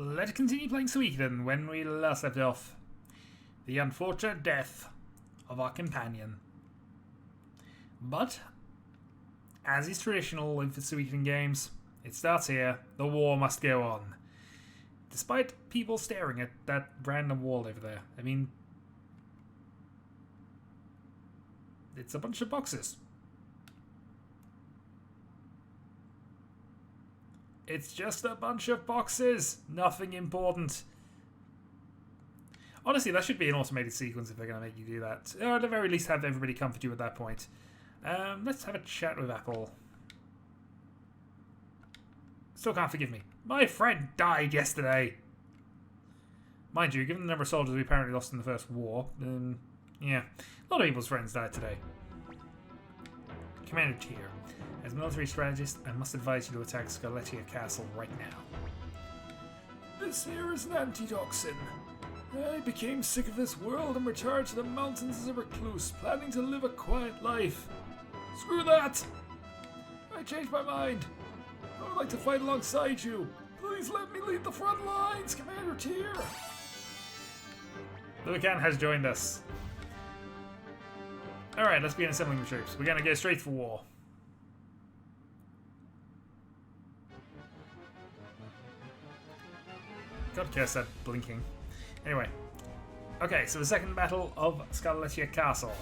let's continue playing Suikoden when we last left off. The unfortunate death of our companion. But, as is traditional in Suikoden games, it starts here, the war must go on. Despite people staring at that random wall over there. I mean, it's a bunch of boxes. It's just a bunch of boxes. Nothing important. Honestly, that should be an automated sequence if they're going to make you do that. Or at the very least have everybody comfort you at that point. Let's have a chat with Apple. Still can't forgive me. My friend died yesterday. Mind you, given the number of soldiers we apparently lost in the first war, yeah, a lot of people's friends died today. Commander Tir. As a military strategist, I must advise you to attack Scarlet Castle right now. This here is an antitoxin. I became sick of this world and retired to the mountains as a recluse, planning to live a quiet life. Screw that! I changed my mind. I would like to fight alongside you. Please let me lead the front lines, Commander Tir. Lucan has joined us. Alright, let's begin assembling the troops. We're going to go straight for war. God curse that blinking. Anyway. Okay, so the second battle of Scarlet Castle.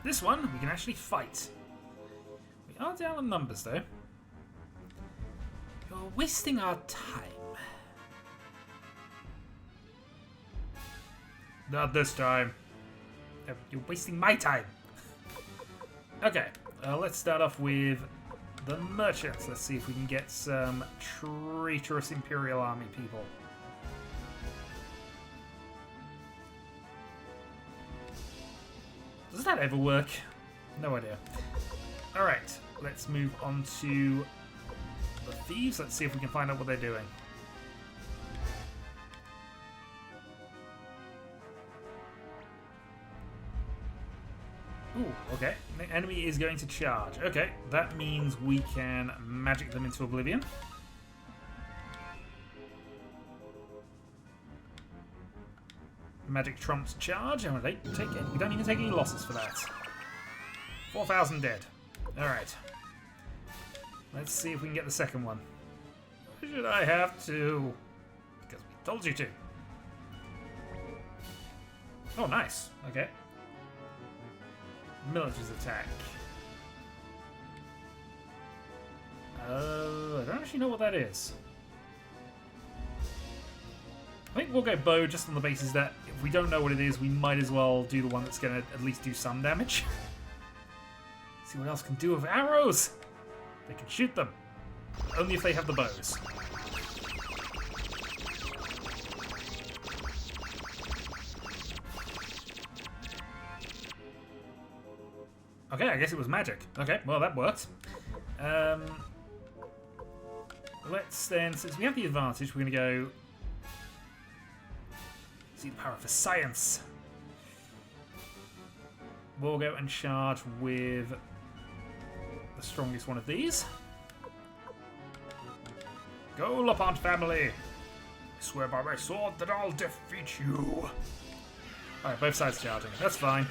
This one, we can actually fight. We are down on numbers, though. You're wasting our time. Not this time. You're wasting my time. Okay, let's start off with the merchants. Let's see if we can get some traitorous Imperial Army people. Does that ever work? No idea. Alright, let's move on to the thieves. Let's see if we can find out what they're doing. Ooh, okay. The enemy is going to charge. Okay, that means we can magic them into oblivion. Magic trumps charge, and we don't even take any losses for that. 4,000 dead. Alright. Let's see if we can get the second one. Why should I have to? Because we told you to. Oh, nice. Okay. Military's attack. I don't actually know what that is. I think we'll go bow just on the basis that if we don't know what it is, we might as well do the one that's going to at least do some damage. See what else can do with arrows. They can shoot them. Only if they have the bows. Okay, I guess it was magic. Okay, well that worked. Let's then, since we have the advantage, we're going to go... See the power of the science. We'll go and charge with the strongest one of these. Go, Lapont family! I swear by my sword that I'll defeat you. Alright, both sides charging. That's fine.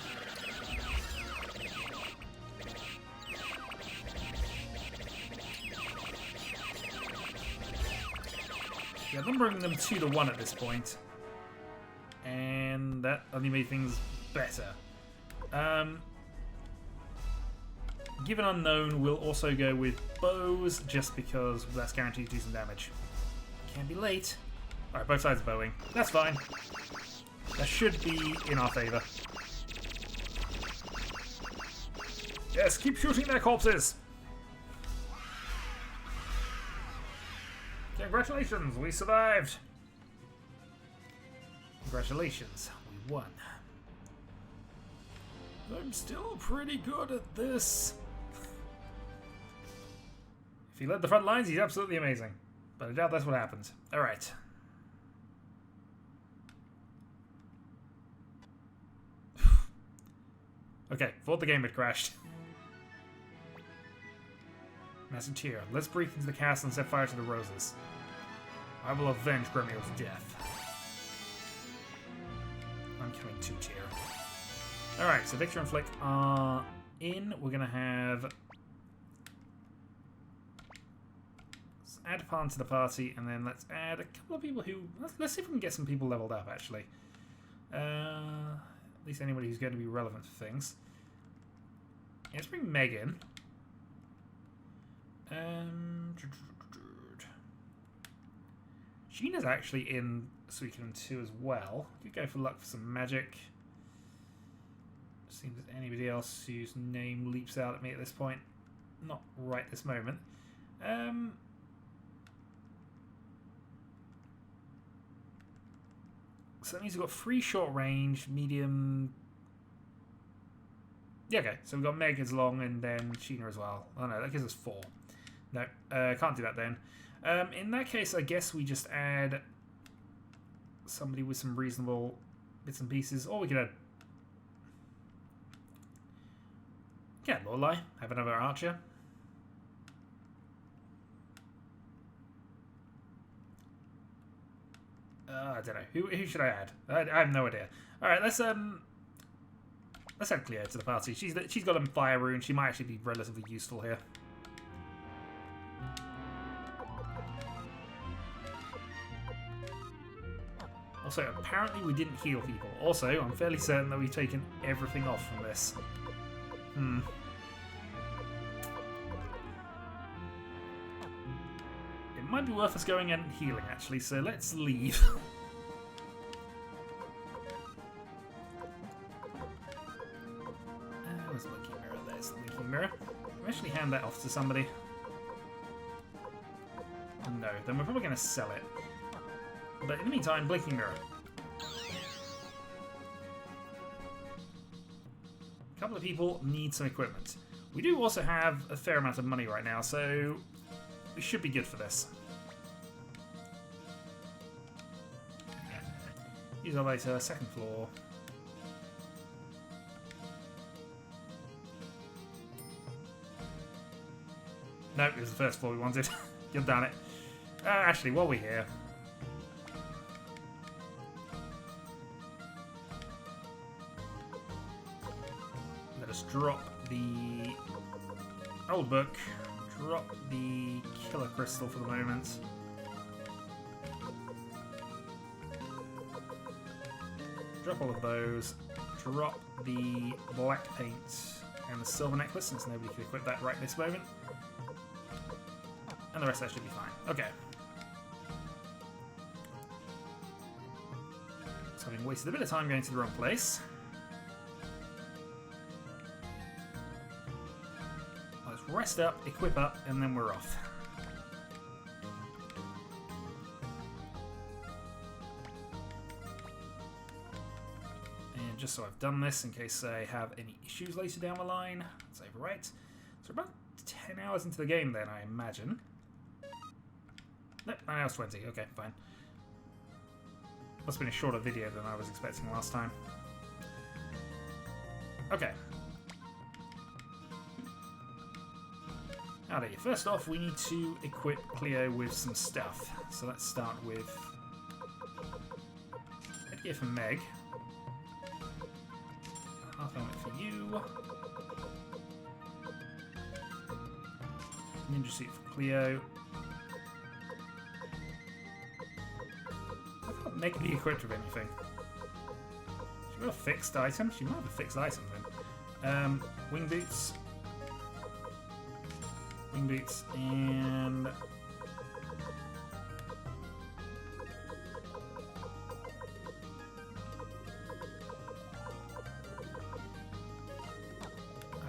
Yeah, numbering them 2 to 1 at this point. And that only made things better. Given unknown, we'll also go with bows, just because that's guaranteed to do some damage. Can't be late. Alright, both sides are bowing. That's fine. That should be in our favour. Yes, keep shooting their corpses! Congratulations, we survived! Congratulations, we won. I'm still pretty good at this. If he led the front lines, he's absolutely amazing. But I doubt that's what happened. Alright. Okay, thought the game had crashed. Master Tir, let's break into the castle and set fire to the roses. I will avenge Gregminster's death. I'm coming to Tir. Alright, so Victor and Flick are in. We're going to have... Let's add Pan to the party, and then let's add a couple of people who... Let's see if we can get some people leveled up, actually. At least anybody who's going to be relevant for things. Yeah, let's bring Meg in. Gina's actually in Suikoden 2 as well. Could go for luck for some magic. Seems there's anybody else whose name leaps out at me at this point. Not right this moment. So that means we've got 3 short range, medium... Yeah, okay. So we've got Meg as long and then Sheena as well. Oh no, that gives us 4. No, can't do that then. In that case, I guess we just add somebody with some reasonable bits and pieces. Or we could add... Yeah, Lorelei. Have another archer. I don't know. Who should I add? I have no idea. Alright, let's add Cleo to the party. She's got a fire rune. She might actually be relatively useful here. Also, apparently we didn't heal people. Also, I'm fairly certain that we've taken everything off from this. It might be worth us going and healing, actually, so let's leave. Where's the linking mirror? There's the linking mirror. Can we actually hand that off to somebody? No, then we're probably going to sell it. But in the meantime, blinking mirror. A couple of people need some equipment. We do also have a fair amount of money right now, so we should be good for this. Use elevator, 2nd floor. Nope, it was the 1st floor we wanted. You've done it. Actually, while we're here... Let us drop the old book. Drop the killer crystal for the moment. Drop all of those. Drop the black paint and the silver necklace, since nobody can equip that right this moment. And the rest of that should be fine. Okay. So having wasted a bit of time going to the wrong place. Let's rest up, equip up, and then we're off. And just so I've done this, in case I have any issues later down the line, let's overwrite. So we're about 10 hours into the game then, I imagine. Nope, 9 hours 20. Okay, fine. Must have been a shorter video than I was expecting last time. Okay. Howdy. First off, we need to equip Cleo with some stuff. So let's start with headgear for Meg. Half helmet for you. Ninja suit for Cleo. I thought Meg could be equipped with anything. She got a fixed item? She might have a fixed item then. Wing boots. Wing boots and... Oh,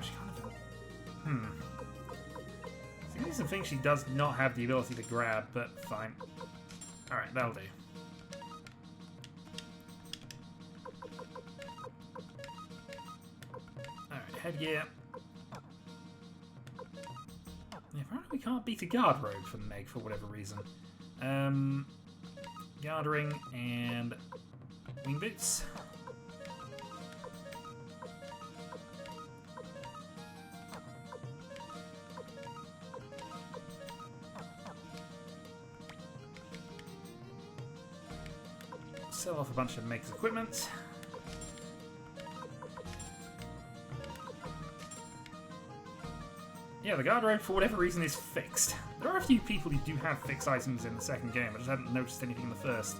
she can't even... So these are things she does not have the ability to grab, but fine. Alright, that'll do. Alright, headgear. Yeah, apparently we can't beat a guard robe from Meg for whatever reason. Guard ring and wing boots. sell off a bunch of Meg's equipment. Yeah, the guard rope, for whatever reason, is fixed. There are a few people who do have fixed items in the second game, I just hadn't noticed anything in the first.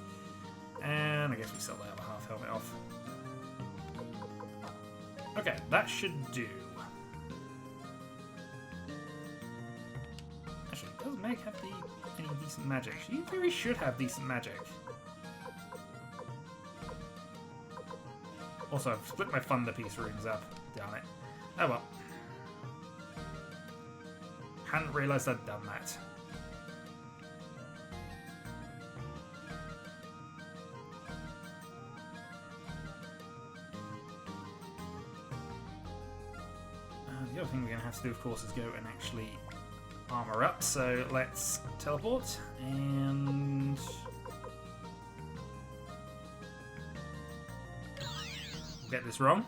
And I guess we sell the other half helmet off. Okay, that should do. Actually, does Meg have any decent magic? She really should have decent magic. Also, I've split my Thunder Piece runes up. Damn it. Oh well. Hadn't realised I'd done that. The other thing we're going to have to do, of course, is go and actually armour up. So let's teleport and... get this wrong.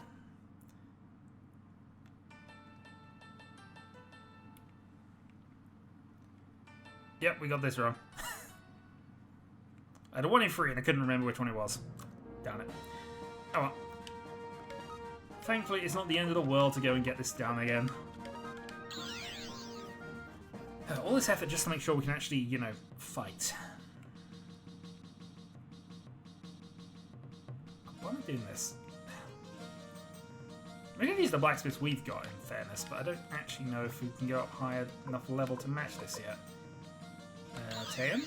Yep, we got this wrong. I had a 1 in 3 and I couldn't remember which one it was. Damn it. Oh well. Thankfully, it's not the end of the world to go and get this down again. All this effort just to make sure we can actually, you know, fight. Why am I doing this? We can use the blacksmiths we've got, in fairness, but I don't actually know if we can go up higher enough level to match this yet. 10?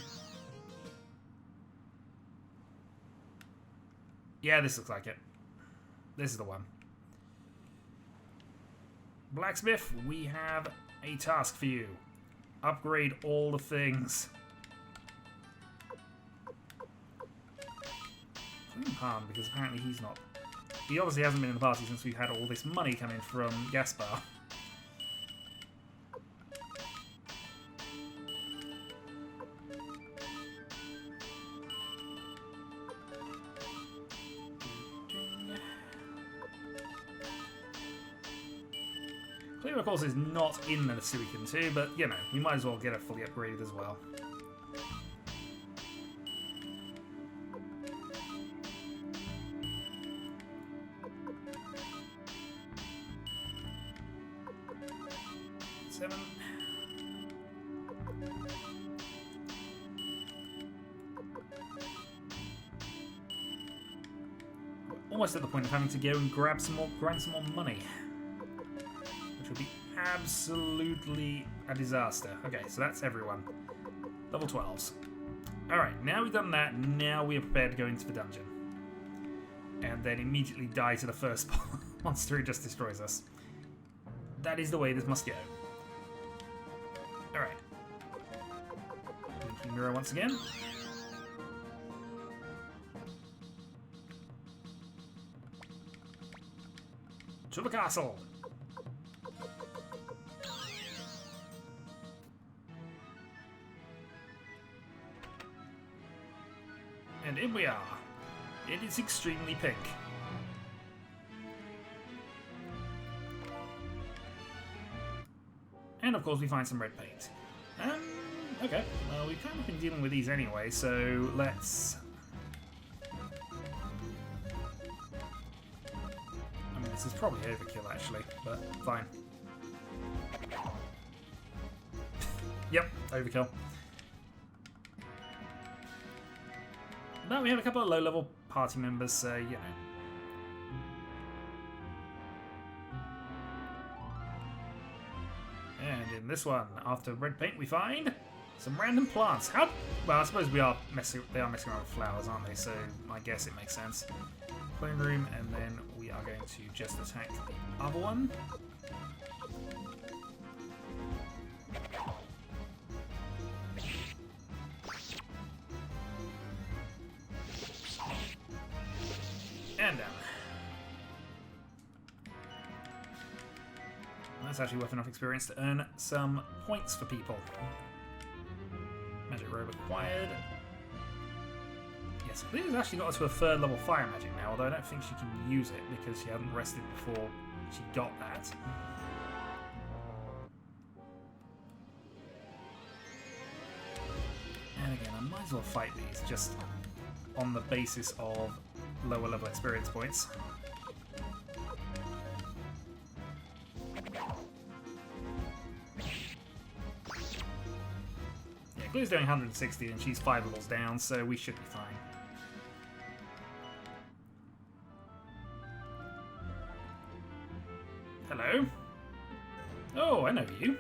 Yeah, this looks like it. This is the one. Blacksmith, we have a task for you. Upgrade all the things. Palm, because apparently he's not. He obviously hasn't been in the party since we've had all this money coming from Gaspar. Clear, of course, is not in the Suikoden 2, but, you know, we might as well get it fully upgraded as well. Almost at the point of having to go and grind some more money, which would be absolutely a disaster. Okay, so that's everyone. Level 12s. Alright, now we've done that, now we are prepared to go into the dungeon. And then immediately die to the first monster who just destroys us. That is the way this must go. Alright. Blinking mirror once again. To the castle! And in we are. It is extremely pink. And of course we find some red paint. Okay, well we've kind of been dealing with these anyway, so let's... This is probably overkill, actually, but fine. Yep, overkill. But we have a couple of low-level party members, so, you know. And in this one, after red paint, we find some random plants. How? Well, I suppose they are messing around with flowers, aren't they? So I guess it makes sense. Clone room, and then we are going to just attack the other one. And down. That's actually worth enough experience to earn some points for people. Magic robe acquired. Yes, Leah's actually got her to a 3rd level fire magic now, although I don't think she can use it because she hadn't rested before she got that. And again, I might as well fight these, just on the basis of lower level experience points. Yeah, Glue's doing 160 and she's 5 levels down, so we should be fine. Hello? Oh, I know you.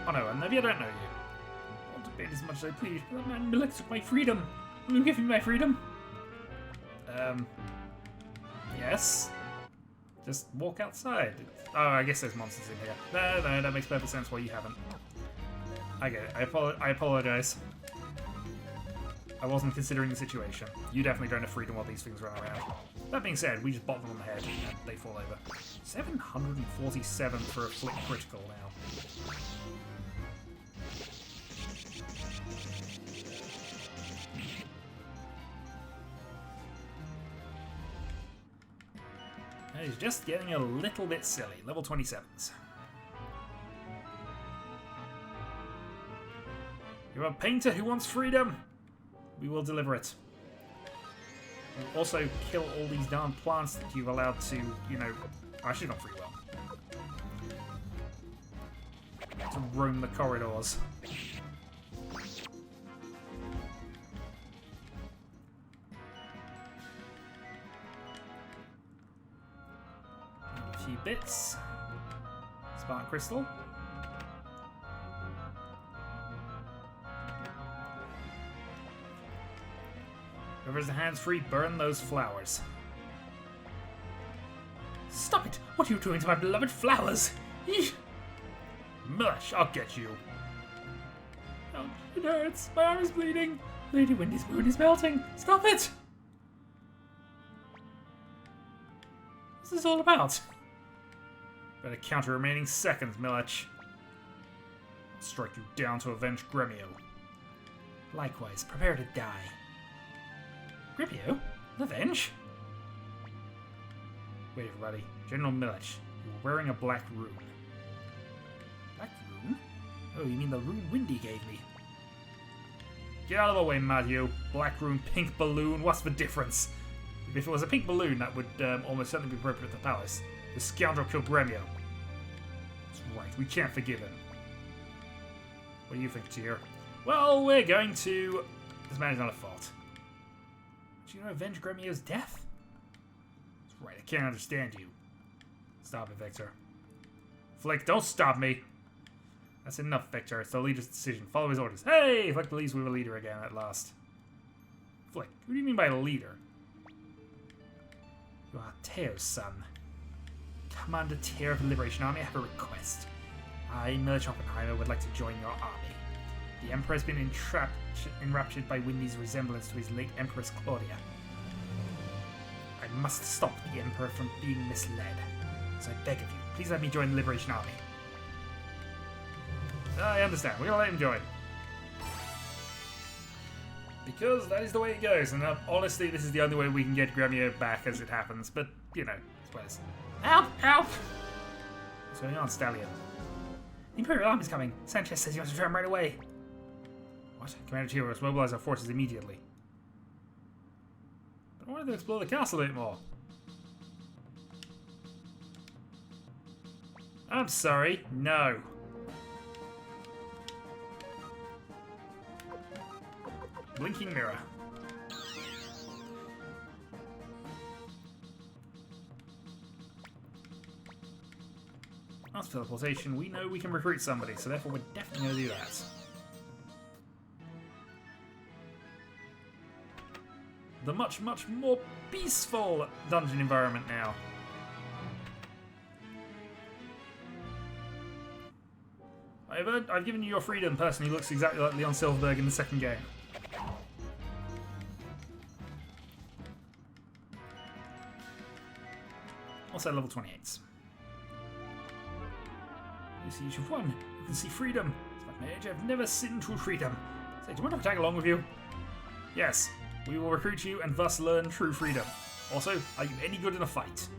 Oh no, maybe I don't know you. I want to bid as much as I please, but that man Millet took my freedom. Will you give me my freedom? Yes. Just walk outside. Oh, I guess there's monsters in here. No, that makes perfect sense why you haven't. I get it. I apologize. I wasn't considering the situation. You definitely don't have freedom while these things run around. That being said, we just bop them on the head and they fall over. 747 for a flick critical now. That is just getting a little bit silly. Level 27s. You're a painter who wants freedom. We will deliver it. We'll also kill all these darn plants that you've allowed to, you know, actually not free will. To roam the corridors. A few bits. Spark crystal. Whoever's the hands free, burn those flowers. Stop it! What are you doing to my beloved flowers? Eesh. Mush, I'll get you. Oh, it hurts. My arm is bleeding. Lady Wendy's moon is melting. Stop it! What's this all about? Better count your remaining seconds, Millich. Strike you down to avenge Gremio. Likewise, prepare to die. Gremio? Revenge? Wait, everybody. General Millich, you're wearing a black rune. Black rune? Oh, you mean the rune Windy gave me? Get out of the way, Matthew. Black rune, pink balloon, what's the difference? If it was a pink balloon, that would almost certainly be appropriate at the palace. The scoundrel killed Gremio. That's right, we can't forgive him. What do you think, Tir? Well, we're going to... This man is not at fault. Do you avenge Gremio's death? That's right, I can't understand you. Stop it, Victor. Flick, don't stop me! That's enough, Victor. It's the leader's decision. Follow his orders. Hey! Flick believes we have a leader again at last. Flick, who do you mean by leader? You are Tir's son. Commander Tir of the Liberation Army, I have a request. I, Millich Oppenheimer, would like to join your army. The Emperor has been enraptured by Windy's resemblance to his late Empress Claudia. I must stop the Emperor from being misled. So I beg of you, please let me join the Liberation Army. I understand, we're gonna let him join. Because that is the way it goes, and honestly, this is the only way we can get Gremio back as it happens, but, you know, I suppose. Help! Help! What's going on, Stallion? The Imperial Army's coming. Sanchez says you have to return right away. What? Commander Tir must mobilize our forces immediately. But I wanted to explore the castle a bit more. I'm sorry, no. Blinking mirror. After teleportation, we know we can recruit somebody, so therefore we're definitely going to do that. The much, much more peaceful dungeon environment now. I've given you your freedom, person who looks exactly like Leon Silverberg in the second game. Also level 28s. You see, you've won. You can see freedom. It's like my age, I've never seen true freedom. Say, do you want to tag along with you? Yes. We will recruit you and thus learn true freedom. Also, are you any good in a fight?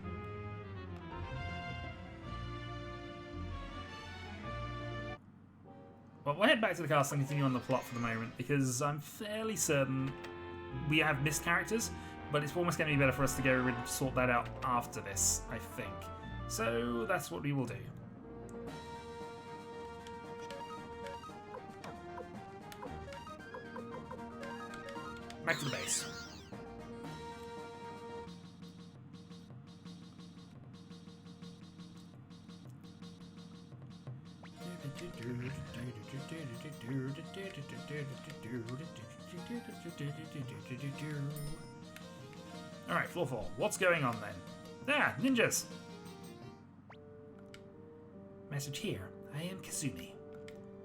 Well, we'll head back to the castle and continue on the plot for the moment, because I'm fairly certain we have missed characters, but it's almost going to be better for us to go and sort that out after this, I think. So that's what we will do. Back to the base. Alright, floor 4. What's going on then? Ah, ninjas! Master Tir, I am Kazumi,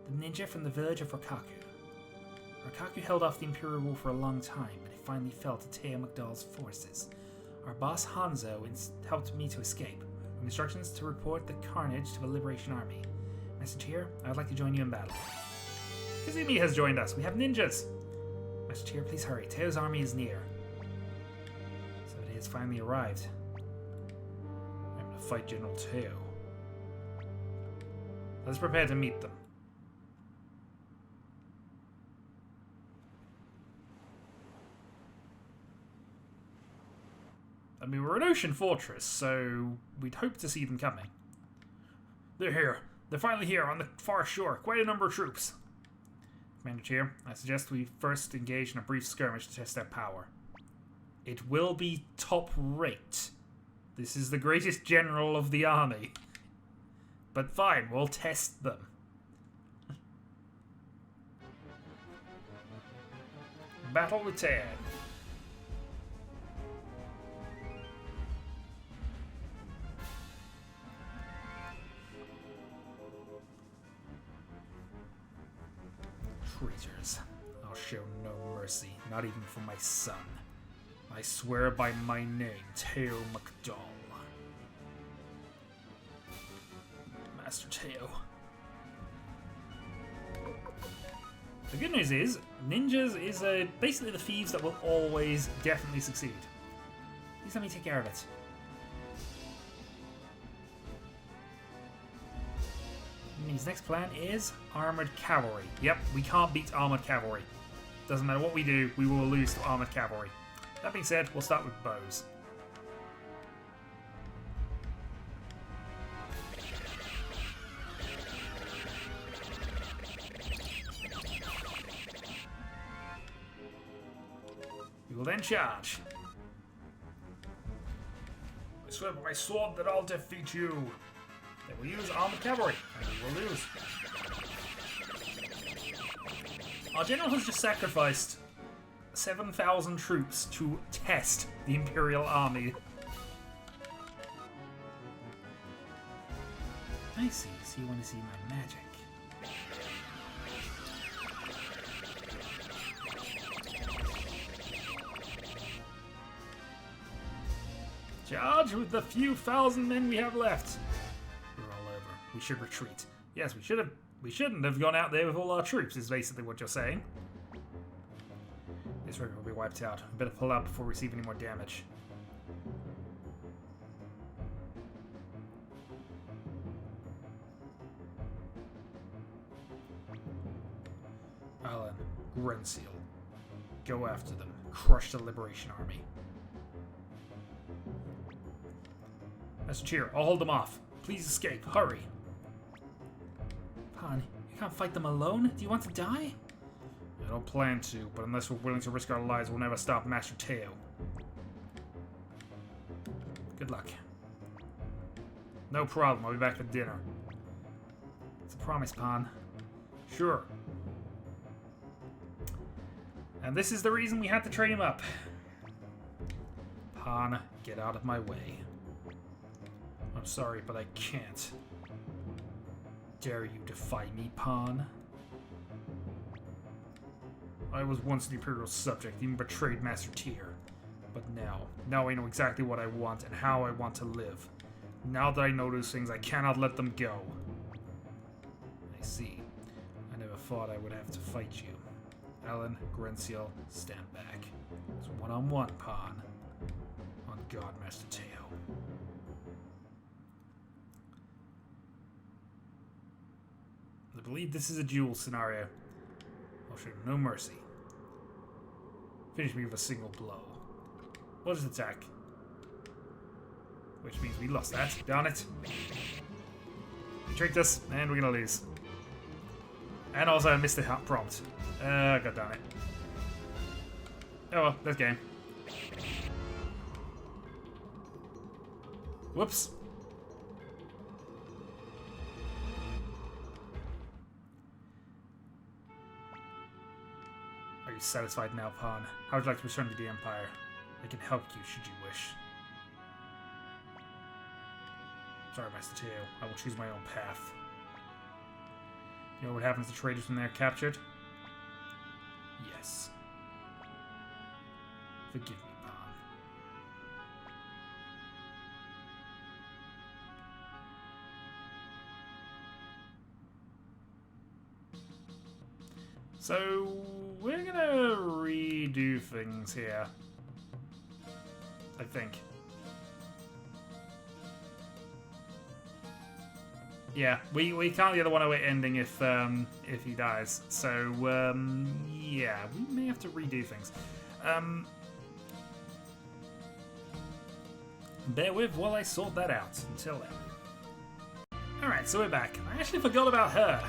the ninja from the village of Rakaku. Rakaku held off the Imperial rule for a long time, but it finally fell to Tir Mcdohl's forces. Our boss Hanzo helped me to escape, with instructions to report the carnage to the Liberation Army. Master Tir, I would like to join you in battle. Kazumi has joined us. We have ninjas. Master Tir, please hurry. Teo's army is near. So it has finally arrived. I'm going to fight General Teo. Let's prepare to meet them. I mean, we're an ocean fortress, so we'd hope to see them coming. They're here. They're finally here on the far shore. Quite a number of troops. Commander Tir, I suggest we first engage in a brief skirmish to test their power. It will be top rate. This is the greatest general of the army. But fine, we'll test them. Battle with Tir. Traitors. I'll show no mercy, not even for my son. I swear by my name, Tir Mcdohl. Master Teo. The good news is, ninjas is basically the thieves that will always definitely succeed. Please let me take care of it. His next plan is armored cavalry. Yep, we can't beat armored cavalry. Doesn't matter what we do, we will lose to armored cavalry. That being said, we'll start with bows. We will then charge. I swear by my sword that I'll defeat you. They will use armored cavalry, and we will lose. Our general has just sacrificed 7,000 troops to test the Imperial army. I see. So you want to see my magic. Charge with the few thousand men we have left. We should retreat. Yes, we shouldn't have gone out there with all our troops, is basically what you're saying. This river will be wiped out. We better pull out before we receive any more damage. Alan, Grenseal. Go after them. Crush the Liberation Army. Master Tir, I'll hold them off. Please escape. Hurry. Pan, you can't fight them alone? Do you want to die? I don't plan to, but unless we're willing to risk our lives, we'll never stop Master Teo. Good luck. No problem, I'll be back for dinner. It's a promise, Pan. Sure. And this is the reason we had to train him up. Pan, get out of my way. I'm sorry, but I can't. Dare you defy me, Pan? I was once an Imperial subject, even betrayed Master Tir. But now I know exactly what I want and how I want to live. Now that I know those things, I cannot let them go. I see. I never thought I would have to fight you. Alan, Grenseal, stand back. It's one-on-one, Pan. On guard, Master Teo. I believe this is a duel scenario. I'll show no mercy. Finish me with a single blow. What is attack? Which means we lost that. Darn it. You tricked us, and we're gonna lose. And also I missed the prompt. God damn it. Oh well, that's game. Whoops. Are you satisfied now, Pawn? How would you like to return to the Empire? I can help you should you wish. Sorry, Master Teo. I will choose my own path. You know what happens to traders when they're captured? Yes. Forgive me, Pawn. So, we're gonna redo things here. I think. Yeah, we can't get the 108 ending if he dies. So, yeah, we may have to redo things. Bear with while I sort that out. Until then. Alright, so we're back. I actually forgot about her.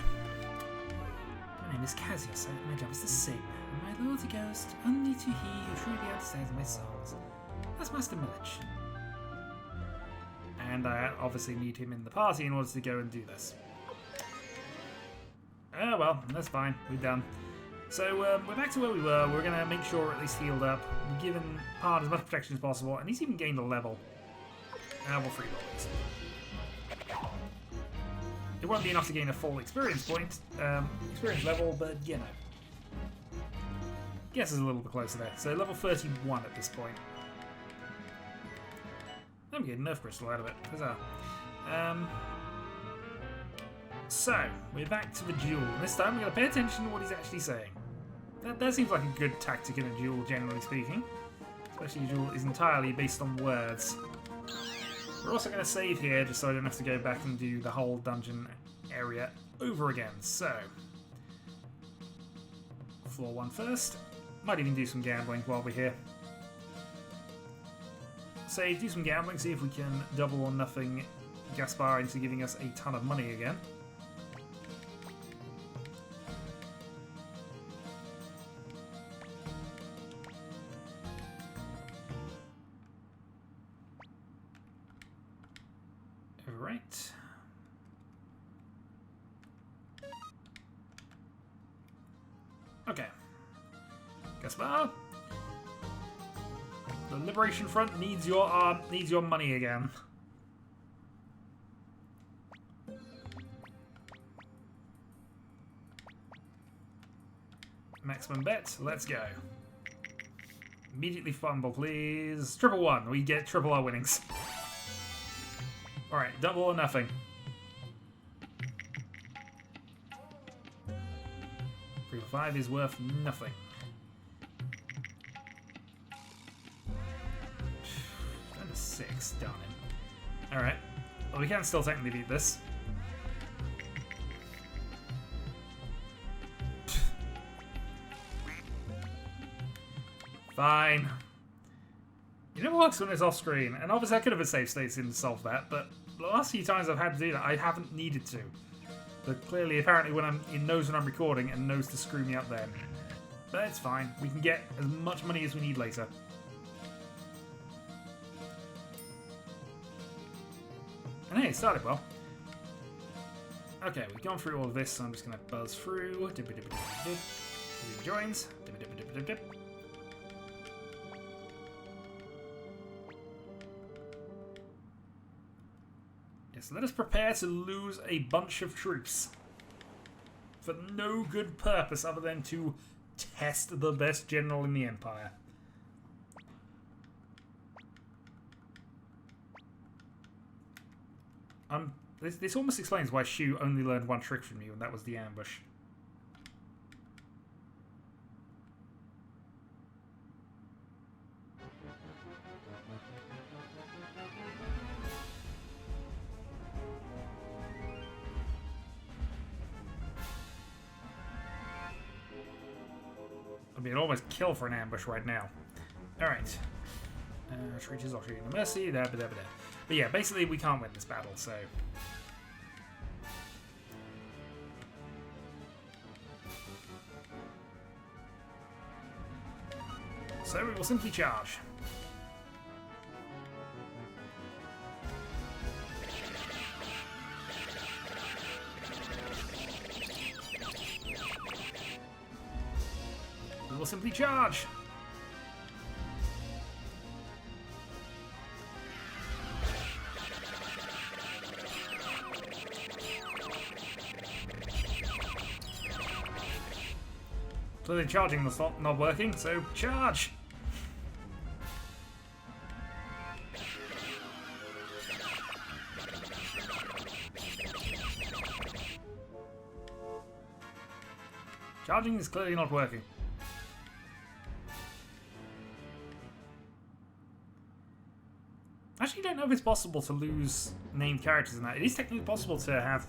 My name is Cassius, and my job is to sing. And my loyalty goes only to he who truly understands my songs. That's Master Millich. And I obviously need him in the party in order to go and do this. Oh well, that's fine. We're done. So we're back to where we were. We're going to make sure we're at least healed up. We've given Pard as much protection as possible, and he's even gained a level. And we'll free roll it. It won't be enough to gain a full experience point, experience level, but you know. Guess it's a little bit closer there. So level 31 at this point. I'm getting Nerf Crystal out of it. Huzzah. So, we're back to the duel. This time we're going to pay attention to what he's actually saying. That seems like a good tactic in a duel, generally speaking. Especially a duel is entirely based on words. We're also going to save here, just so I don't have to go back and do the whole dungeon area over again. So, floor 1 first. Might even do some gambling while we're here. Save, do some gambling, see if we can double or nothing Gaspar into giving us a ton of money again. Alright. Okay. Gaspar? The Liberation Front needs your money again. Maximum bet. Let's go. Immediately fumble, please. Triple one. We get triple our winnings. All right, double or nothing. 3 for 5 is worth nothing. Down to 6, darn it. Alright. Well, we can still technically beat this. Fine. You know what works when it's off screen? And obviously I could have a save state to solve that, but the last few times I've had to do that, I haven't needed to. But clearly, apparently, when it knows when I'm recording and knows to screw me up then. But it's fine. We can get as much money as we need later. And hey, it started well. Okay, we've gone through all of this, so I'm just going to buzz through. Joins. Yes, let us prepare to lose a bunch of troops. For no good purpose other than to test the best general in the Empire. This almost explains why Shu only learned one trick from you, and that was the ambush. I mean, almost kill for an ambush right now. Alright. Traitors offering the mercy, da, da, da, da. But yeah, basically we can't win this battle, so... So we will simply charge. We will simply charge. Clearly charging was not working, so charge! Charging is clearly not working. Actually, don't know if it's possible to lose named characters in that. It is technically possible to have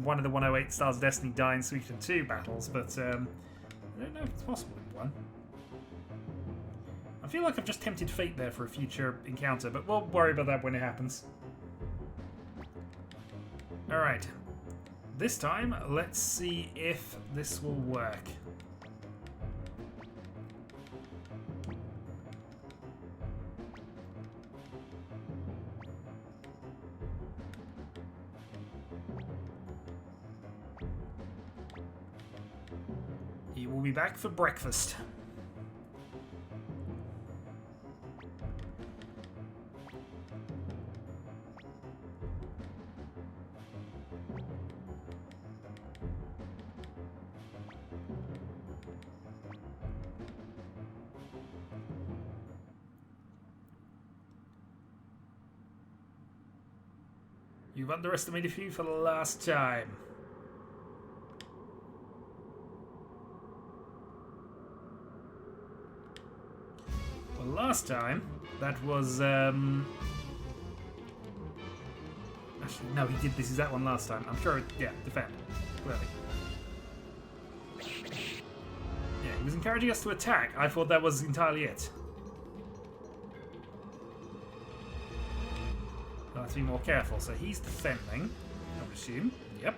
one of the 108 Stars of Destiny die in Suikoden 2 battles, but I don't know if it's possible in one. I feel like I've just tempted fate there for a future encounter, but we'll worry about that when it happens. Alright. This time, let's see if this will work. He will be back for breakfast. You've underestimated you for the last time. Well, last time, that was, actually, no, he did this exact one last time. I'm sure, yeah, defend. Clearly. Yeah, he was encouraging us to attack. I thought that was entirely it. I'll have to be more careful. So he's defending, I would assume. Yep.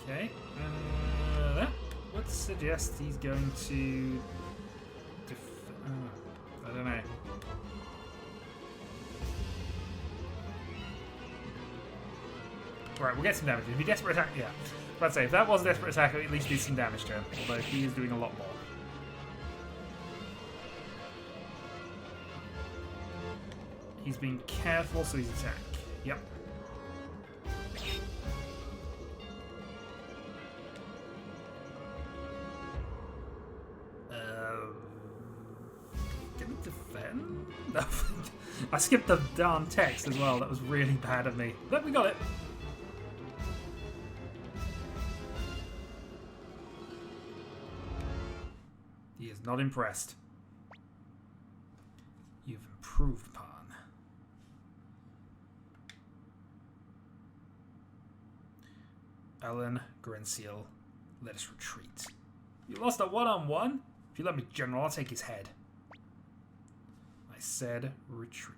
Okay. That would suggest he's going to... I don't know. Right, we'll get some damage. If he desperate attack, yeah. Let's say if that was a desperate attack, at least do some damage to him. Although he is doing a lot more. He's being careful, so he's attack. Yep. Can we defend? No. I skipped the darn text as well. That was really bad of me. But we got it. He is not impressed. You've improved, Pawn. Alan Grenseal, let us retreat. You lost a one-on-one? If you let me, General, I'll take his head. I said retreat.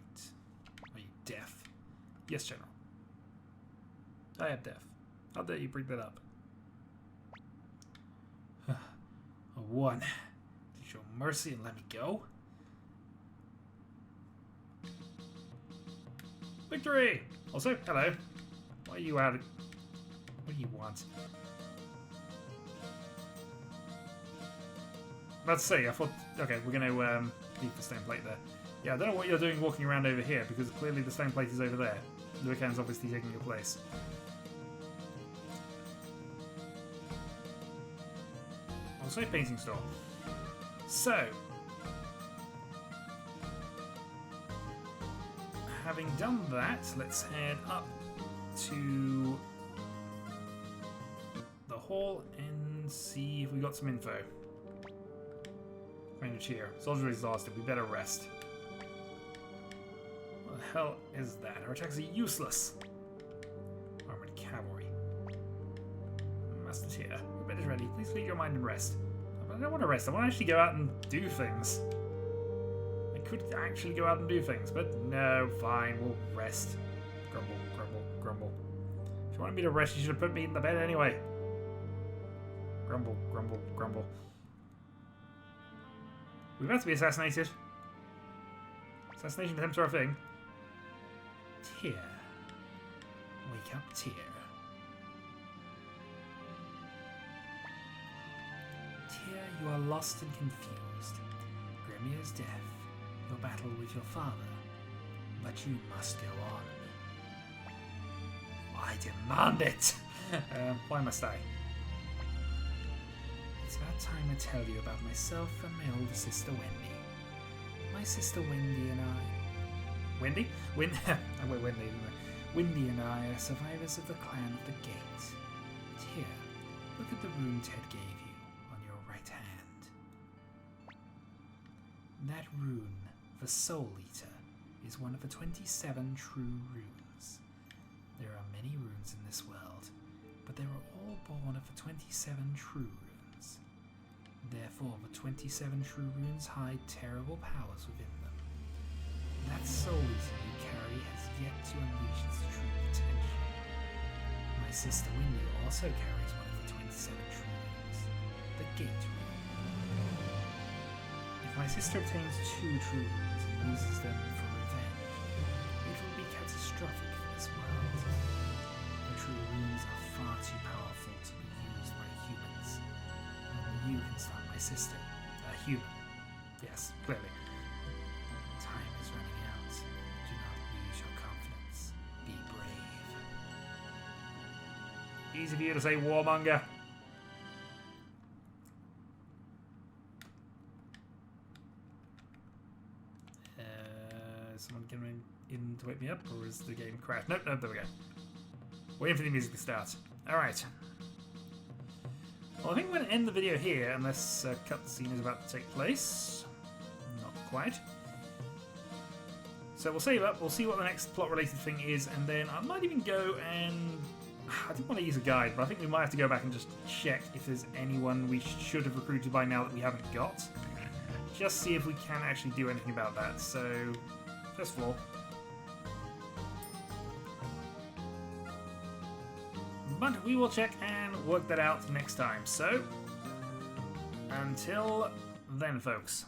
Are you deaf? Yes, General. I am deaf. How dare you bring that up? A one. Did you show mercy and let me go? Victory! Also, hello. Why are you out of... What do you want? Let's see, I thought... Okay, we're going to leave the stone plate there. Yeah, I don't know what you're doing walking around over here, because clearly the stone plate is over there. Luikan's obviously taking your place. Also, painting store. So... having done that, let's head up to... the hall and see if we got some info. Commander Cheer. Soldier is exhausted. We better rest. What the hell is that? Our attacks are useless. Armored cavalry. Tir. Your bed is ready. Please leave your mind and rest. But I don't want to rest. I want to actually go out and do things. I could actually go out and do things, but no, fine, we'll rest. Grumble, grumble, grumble. If you wanted me to rest, you should have put me in the bed anyway. Grumble, grumble, grumble. We're about to be assassinated. Assassination attempts are a thing. Tir. Wake up, Tir. Tir, you are lost and confused. Grimir's death, your battle with your father. But you must go on. I demand it! Why must I? It's about time I tell you about myself and my older sister Wendy. My sister Wendy and I... Wendy? Wendy and I are survivors of the clan of the Gate. Here, look at the rune Ted gave you on your right hand. That rune, the Soul Eater, is one of the 27 true runes. There are many runes in this world, but they were all born of the 27 true runes. Therefore, the 27 true runes hide terrible powers within them. That Soul Eater you carry has yet to unleash its true potential. My sister Wendy also carries one of the 27 true runes, the Gate rune. If my sister obtains 2 true runes and uses them for revenge, it will be catastrophic for this world. The true runes are far too powerful to be used by humans. Only you can stop my sister. A human. Yes, clearly. Time is running out. Do not lose your confidence. Be brave. Easy for you to say, warmonger. Is someone coming in to wake me up, or is the game crashed? Nope, nope, there we go. Waiting for the music to start. Alright. Well, I think we're going to end the video here, unless a cutscene is about to take place. Not quite. So we'll save up, we'll see what the next plot-related thing is, and then I might even go and... I didn't want to use a guide, but I think we might have to go back and just check if there's anyone we should have recruited by now that we haven't got. Just see if we can actually do anything about that. So, first of all... But we will check and work that out next time. So, until then, folks.